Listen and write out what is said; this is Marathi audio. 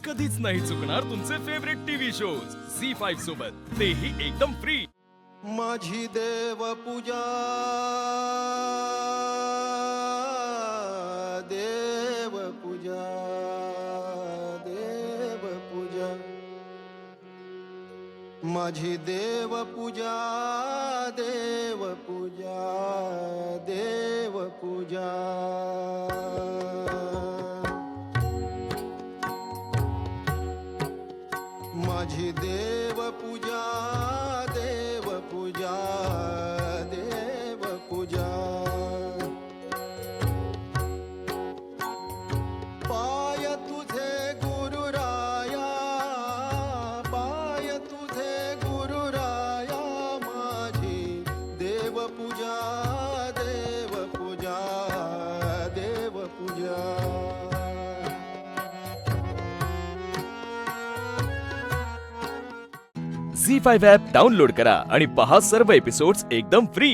कधीच नाही चुकणार तुमचे फेवरेट टीव्ही शोज झी5 सोबत, तेही एकदम फ्री। माझी देव पूजा देव पूजा देव पूजा माझी देव पूजा देव पूजा देव पूजा माझी देव पूजा देव पूजा देव पूजा पाय तुझे गुरुराया पाय तुझे गुरुराया माझी देव पूजा देव पूजा देव पूजा झी5 ॲप डाउनलोड करा आणि पहा सर्व एपिसोड्स एकदम फ्री।